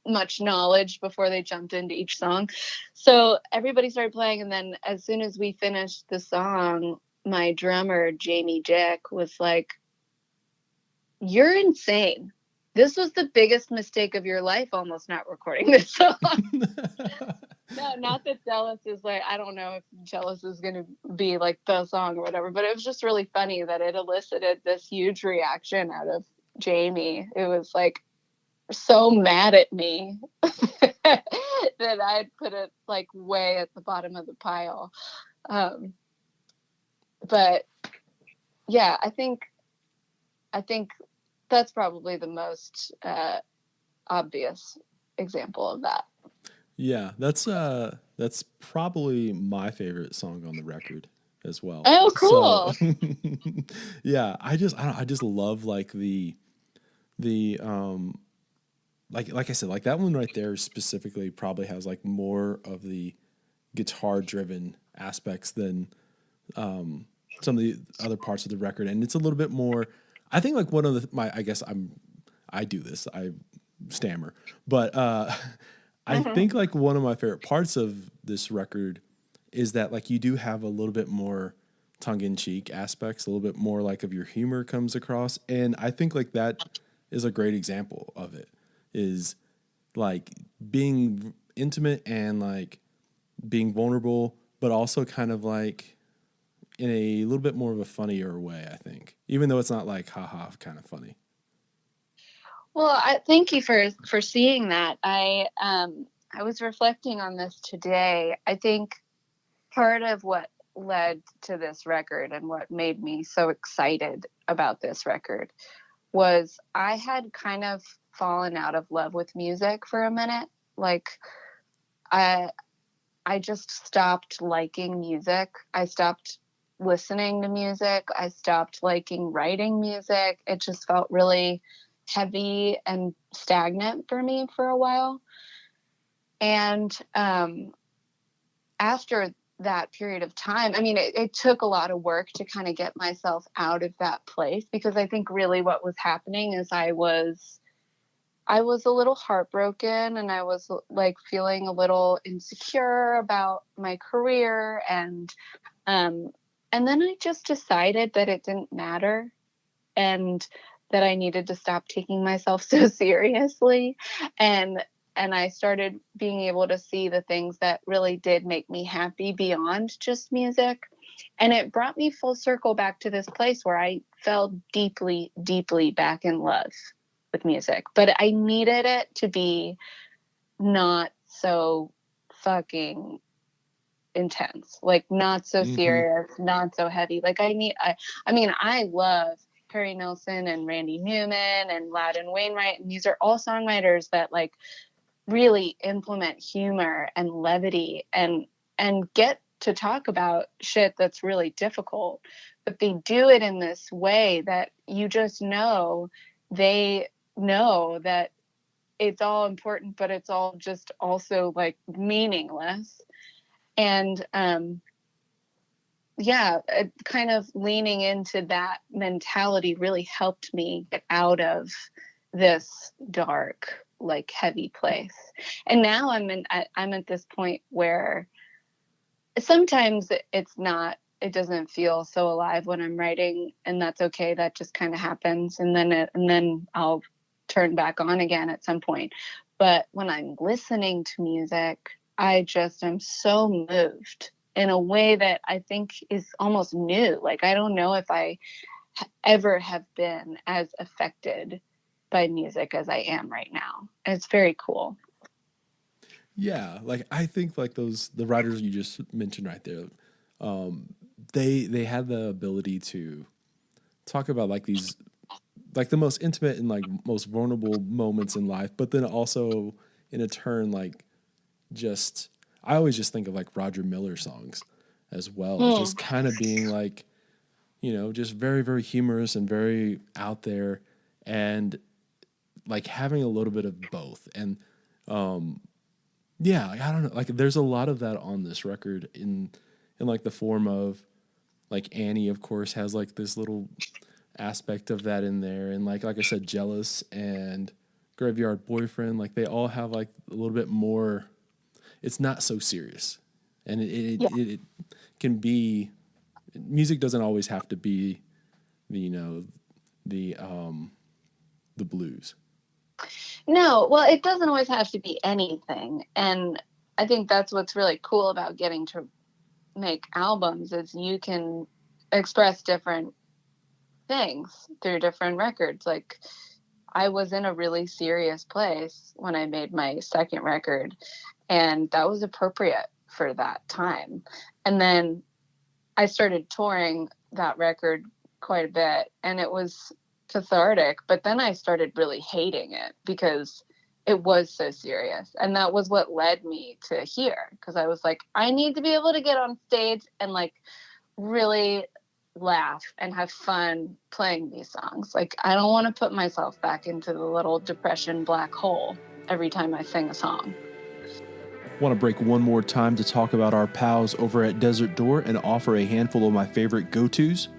much knowledge before they jumped into each song. So everybody started playing, and then as soon as we finished the song, my drummer Jamie Jack was like, "You're insane. This was the biggest mistake of your life, almost not recording this song." No, not that Jealous is like, I don't know if Jealous is going to be like the song or whatever, but it was just really funny that it elicited this huge reaction out of Jamie. It was like so mad at me that I'd put it like way at the bottom of the pile. But yeah, I think that's probably the most obvious example of that. Yeah, that's probably my favorite song on the record as well. Oh, So cool. yeah, I just love like the like I said, like that one right there specifically probably has like more of the guitar driven aspects than some of the other parts of the record, and it's a little bit more. I think like one of I guess I do this. I stammer, but I Mm-hmm. think like one of my favorite parts of this record is that like you do have a little bit more tongue in cheek aspects, a little bit more like of your humor comes across, and I think like that is a great example of it. Is like being intimate and like being vulnerable, but also kind of like in a little bit more of a funnier way, I think. Even though it's not like haha kind of funny. Well, I thank you for seeing that. I was reflecting on this today. I think part of what led to this record and what made me so excited about this record was I had kind of fallen out of love with music for a minute. Like I I just stopped liking music. I stopped listening to music. I stopped liking writing music. It just felt really heavy and stagnant for me for a while. And after that period of time, I mean, it took a lot of work to kind of get myself out of that place, because I think really what was happening is I was a little heartbroken, and I was like feeling a little insecure about my career, um and then I just decided that it didn't matter, and that I needed to stop taking myself so seriously, and I started being able to see the things that really did make me happy beyond just music. And it brought me full circle back to this place where I fell deeply, deeply back in love with music. But I needed it to be not so fucking intense, like not so Mm-hmm. serious, not so heavy. Like I mean, I love Harry Nilsson and Randy Newman and Loudon Wainwright, and these are all songwriters that like really implement humor and levity and get to talk about shit that's really difficult, but they do it in this way that you just know they know that it's all important, but it's all just also like meaningless. And yeah, kind of leaning into that mentality really helped me get out of this dark, like heavy place. And now I'm at this point where sometimes it's not, it doesn't feel so alive when I'm writing, and that's okay. That just kind of happens, and then I'll turn back on again at some point. But when I'm listening to music, I just am so moved in a way that I think is almost new. Like I don't know if I ever have been as affected by music as I am right now. It's very cool. Yeah, like I think like the writers you just mentioned right there, um, they had the ability to talk about like these like the most intimate and like most vulnerable moments in life, but then also in a turn like just I always just think of like Roger Miller songs as well as Mm. just kind of being like, you know, just very very humorous and very out there, and like having a little bit of both. And yeah, like, I don't know, like there's a lot of that on this record in like the form of like Annie of course has like this little aspect of that in there, and like I said, Jealous and Graveyard Boyfriend, like they all have like a little bit more. It's not so serious, and it can be. Music doesn't always have to be, you know, the the blues. No, well, it doesn't always have to be anything. And I think that's what's really cool about getting to make albums is you can express different things through different records. Like I was in a really serious place when I made my second record, and that was appropriate for that time. And then I started touring that record quite a bit, and it was cathartic, but then I started really hating it because it was so serious. And that was what led me to here, because I was like, I need to be able to get on stage and like really laugh and have fun playing these songs. Like, I don't want to put myself back into the little depression black hole every time I sing a song. Want to break one more time to talk about our pals over at Desert Door and offer a handful of my favorite go-tos.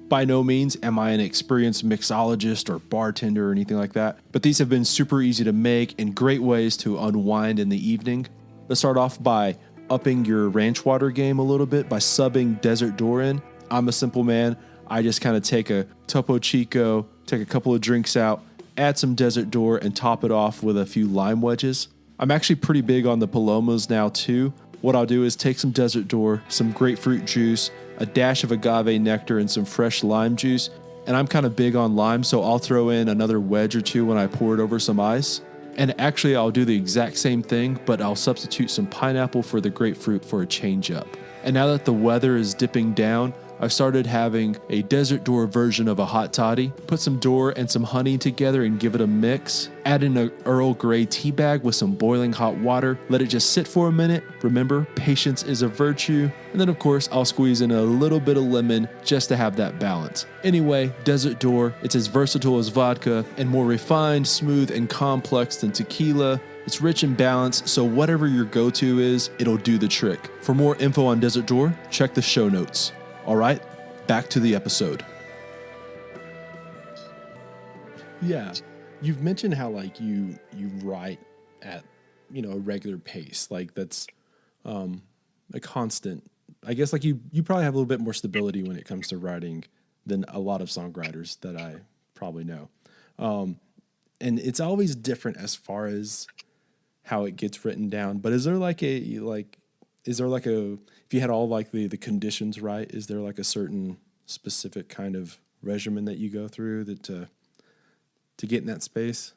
By no means am I an experienced mixologist or bartender or anything like that, but these have been super easy to make and great ways to unwind in the evening. Let's start off by upping your ranch water game a little bit by subbing Desert Door in. I'm a simple man. I just kind of take a Topo Chico, take a couple of drinks out, add some Desert Door, and top it off with a few lime wedges. I'm actually pretty big on the Palomas now too. What I'll do is take some Desert Door, some grapefruit juice, a dash of agave nectar, and some fresh lime juice. And I'm kind of big on lime, so I'll throw in another wedge or two when I pour it over some ice. And actually, I'll do the exact same thing, but I'll substitute some pineapple for the grapefruit for a change up. And now that the weather is dipping down, I've started having a Desert Door version of a hot toddy. Put some Door and some honey together and give it a mix. Add in an Earl Grey tea bag with some boiling hot water. Let it just sit for a minute. Remember, patience is a virtue. And then, of course, I'll squeeze in a little bit of lemon just to have that balance. Anyway, Desert Door, it's as versatile as vodka and more refined, smooth, and complex than tequila. It's rich and balanced, so whatever your go-to is, it'll do the trick. For more info on Desert Door, check the show notes. All right, back to the episode. Yeah, you've mentioned how like you write at a regular pace, like that's a constant. I guess like you probably have a little bit more stability when it comes to writing than a lot of songwriters that I probably know, and it's always different as far as how it gets written down. But is there like if you had all like the conditions right, is there like a certain specific kind of regimen that you go through that to get in that space?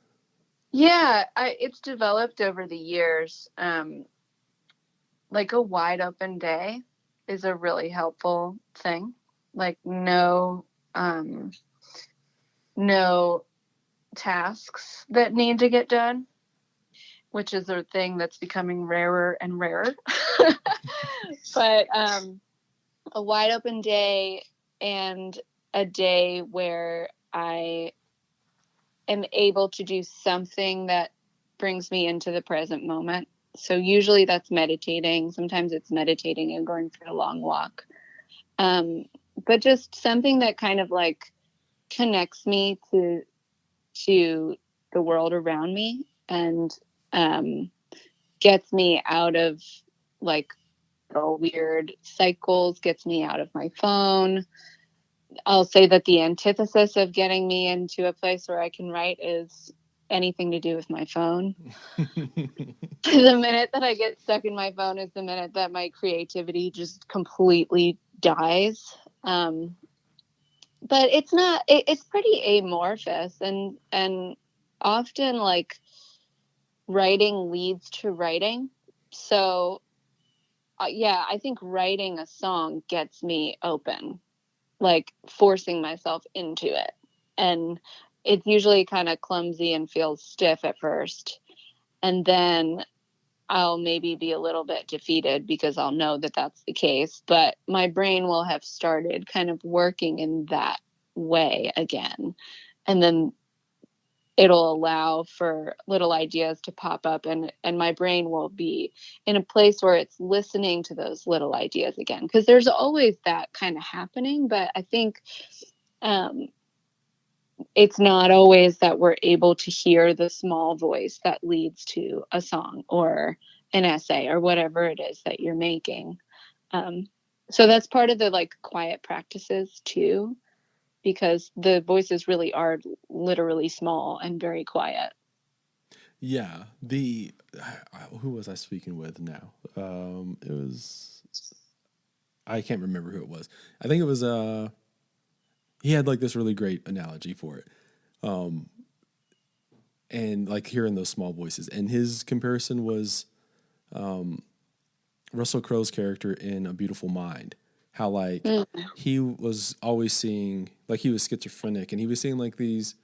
Yeah, it's developed over the years. Like a wide open day is a really helpful thing. Like no tasks that need to get done, which is a thing that's becoming rarer and rarer. But a wide open day and a day where I am able to do something that brings me into the present moment. So usually that's meditating. Sometimes it's meditating and going for a long walk. But just something that kind of like connects me to the world around me and gets me out of like weird cycles, gets me out of my phone. I'll say that the antithesis of getting me into a place where I can write is anything to do with my phone. The minute that I get stuck in my phone is the minute that my creativity just completely dies. But it's pretty amorphous and often like writing leads to writing. So yeah, I think writing a song gets me open, like forcing myself into it. And it's usually kind of clumsy and feels stiff at first. And then I'll maybe be a little bit defeated because I'll know that that's the case. But my brain will have started kind of working in that way again. And then it'll allow for little ideas to pop up and my brain will be in a place where it's listening to those little ideas again. Because there's always that kind of happening. But I think it's not always that we're able to hear the small voice that leads to a song or an essay or whatever it is that you're making. So that's part of the like quiet practices too, because the voices really are literally small and very quiet. Yeah. Who was I speaking with now? It was, I can't remember who it was. I think it was, he had like this really great analogy for it. And like hearing those small voices, and his comparison was, Russell Crowe's character in A Beautiful Mind. How like he was always seeing like he was schizophrenic, and he was seeing like these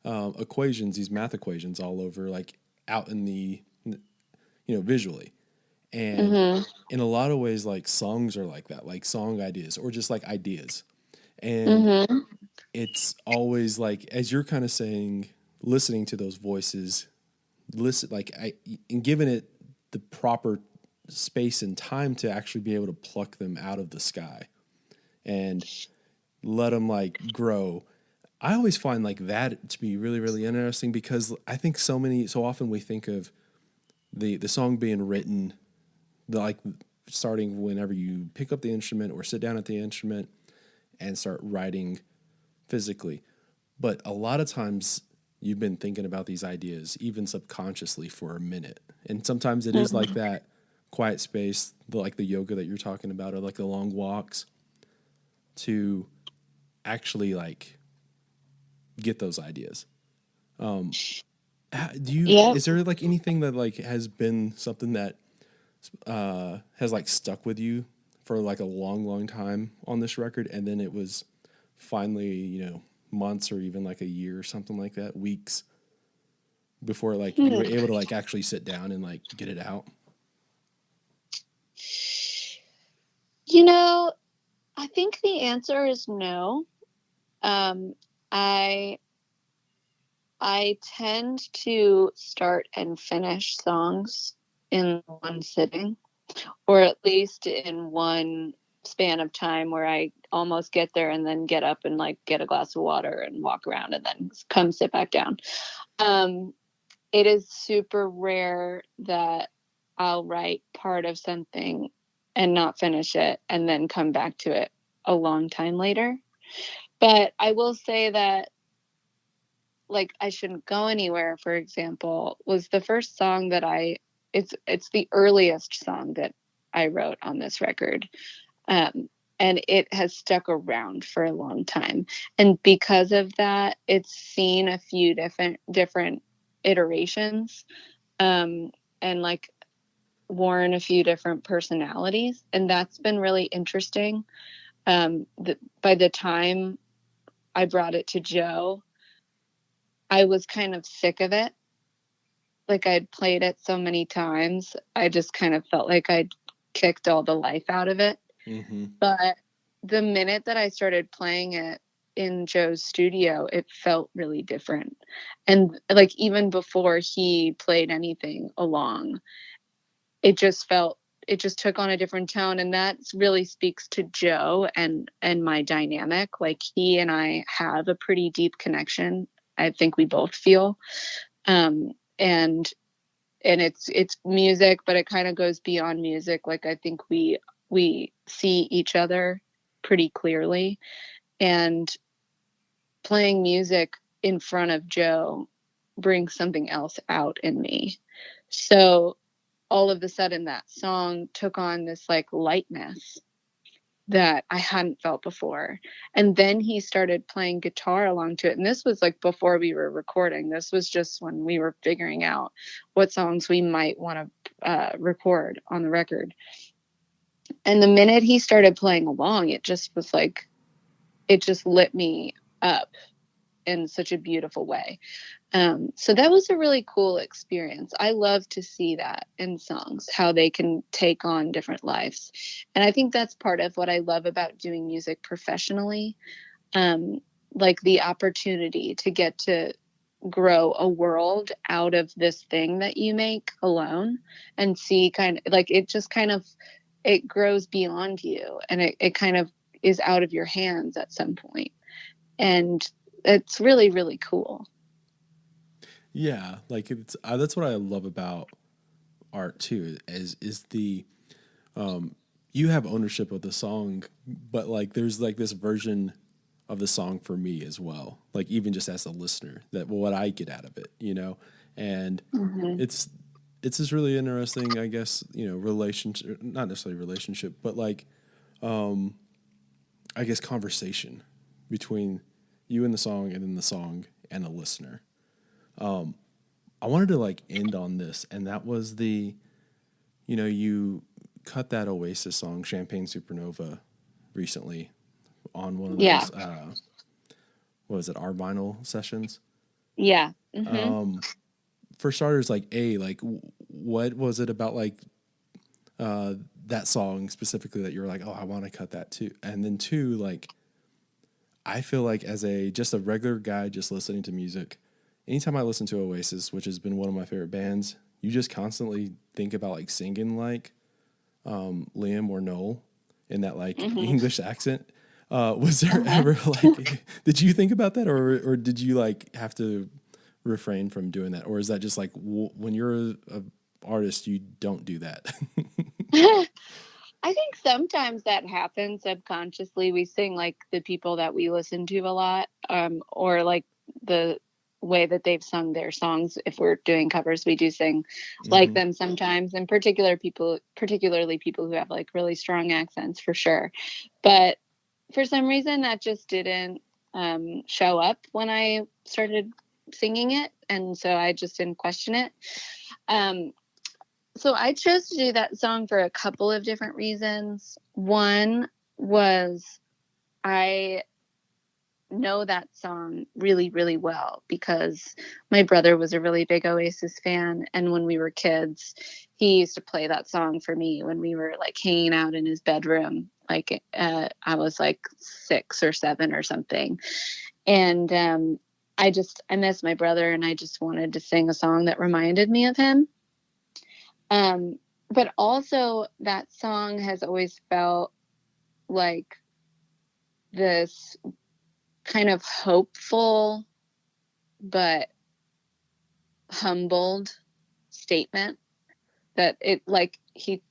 equations, these math equations all over, like out in the, visually. And Mm-hmm. in a lot of ways, like songs are like that, like song ideas or just like ideas. And Mm-hmm. it's always like, as you're kind of saying, listening to those voices, and giving it the proper space and time to actually be able to pluck them out of the sky and let them like grow. I always find like that to be really, really interesting, because I think so often we think of the song being written, like starting whenever you pick up the instrument or sit down at the instrument and start writing physically. But a lot of times you've been thinking about these ideas, even subconsciously, for a minute. And sometimes it is like that quiet space, like the yoga that you're talking about, or like the long walks, to actually like get those ideas. Yep. Is there like anything that like has been something that has like stuck with you for like a long, long time on this record, and then it was finally, months or even like a year or something like that, weeks before like you were able to like actually sit down and like get it out? You know, I think the answer is no. Um, I I tend to start and finish songs in one sitting, or at least in one span of time where I almost get there and then get up and like get a glass of water and walk around and then come sit back down. Um, it is super rare that I'll write part of something and not finish it and then come back to it a long time later. But I will say that, like, I Shouldn't Go Anywhere, for example, was the first song that it's the earliest song that I wrote on this record. Um, and it has stuck around for a long time. And because of that, it's seen a few different iterations, and like worn a few different personalities. And that's been really interesting. By the time I brought it to Joe, I was kind of sick of it. Like, I'd played it so many times, I just kind of felt like I'd kicked all the life out of it. Mm-hmm. But the minute that I started playing it in Joe's studio, it felt really different. And like, even before he played anything along, it just took on a different tone. And that really speaks to Joe and my dynamic. Like, he and I have a pretty deep connection, I think we both feel. Um, and it's music, but it kind of goes beyond music. Like, I think we see each other pretty clearly, and playing music in front of Joe brings something else out in me. So all of a sudden that song took on this like lightness that I hadn't felt before. And then he started playing guitar along to it. And this was like before we were recording. This was just when we were figuring out what songs we might want to record on the record. And the minute he started playing along, it just was like, it just lit me up in such a beautiful way. So that was a really cool experience. I love to see that in songs, how they can take on different lives. And I think that's part of what I love about doing music professionally. Um, like, the opportunity to get to grow a world out of this thing that you make alone, and see kind of like, it just kind of, it grows beyond you, and it kind of is out of your hands at some point. And it's really, really cool. Yeah, like that's what I love about art too. Is the you have ownership of the song, but like there's like this version of the song for me as well. Like, even just as a listener, that what I get out of it, and Mm-hmm. it's this really interesting, I guess, relationship, not necessarily relationship, but like I guess conversation between you and the song, and then the song and the listener. I wanted to like end on this, and that was you cut that Oasis song, Champagne Supernova, recently on one of Yeah. those what was it, our vinyl sessions? Yeah. Mm-hmm. For starters, like what was it about like that song specifically that you were like, oh, I want to cut that too? And then two, like, I feel like as just a regular guy just listening to music, anytime I listen to Oasis, which has been one of my favorite bands, you just constantly think about like singing like Liam or Noel in that like English accent. Was there ever like, did you think about that, or did you like have to refrain from doing that, or is that just like when you're a artist you don't do that? I think sometimes that happens subconsciously. We sing like the people that we listen to a lot, or like the way that they've sung their songs. If we're doing covers, we do sing like them sometimes, and particularly people who have like really strong accents, for sure. But for some reason that just didn't show up when I started singing it, and so I just didn't question it. So I chose to do that song for a couple of different reasons. One was I know that song really, really well because my brother was a really big Oasis fan, and when we were kids, he used to play that song for me when we were like hanging out in his bedroom. Like I was like 6 or 7 or something, and I miss my brother, and I just wanted to sing a song that reminded me of him. But also that song has always felt like this kind of hopeful but humbled statement that it like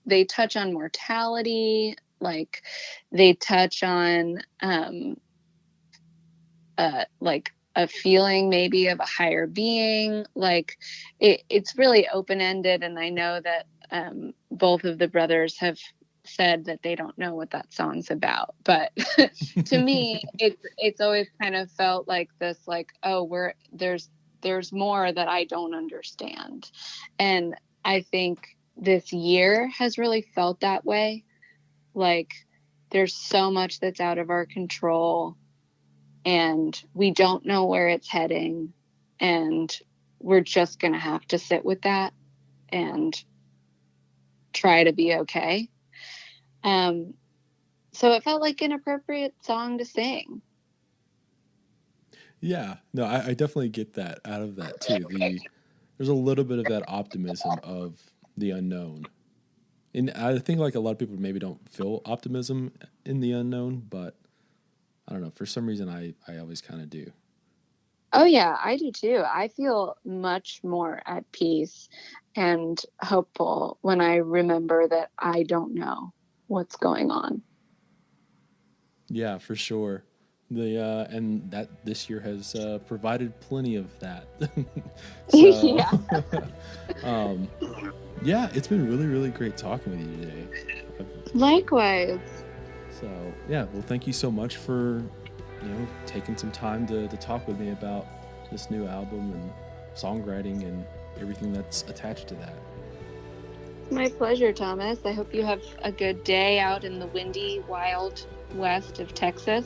they touch on mortality, like they touch on like a feeling maybe of a higher being. Like it's really open-ended, and I know that both of the brothers have said that they don't know what that song's about, but to me it's always kind of felt like this, like, oh, there's more that I don't understand. And I think this year has really felt that way. Like there's so much that's out of our control, and we don't know where it's heading, and we're just going to have to sit with that and try to be okay. So it felt like an appropriate song to sing. Yeah, no, I definitely get that out of that too. There's a little bit of that optimism of the unknown. And I think like a lot of people maybe don't feel optimism in the unknown, but I don't know, for some reason I always kind of do. Oh yeah, I do too. I feel much more at peace and hopeful when I remember that I don't know what's going on. Yeah, for sure. And that this year has provided plenty of that. So, yeah, it's been really, really great talking with you today. Likewise. So, yeah, well, thank you so much for, taking some time to talk with me about this new album and songwriting and everything that's attached to that. My pleasure, Thomas. I hope you have a good day out in the windy, wild west of Texas.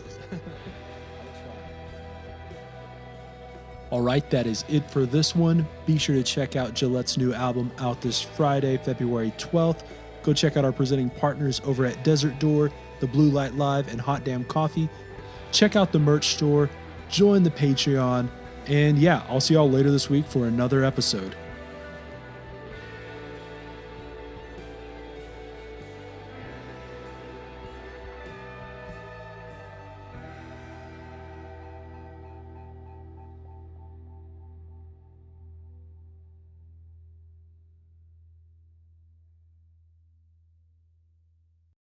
All right, that is it for this one. Be sure to check out Jillette's new album out this Friday, February 12th. Go check out our presenting partners over at Desert Door, The Blue Light Live, and Hot Damn Coffee. Check out the merch store, join the Patreon, and yeah, I'll see y'all later this week for another episode.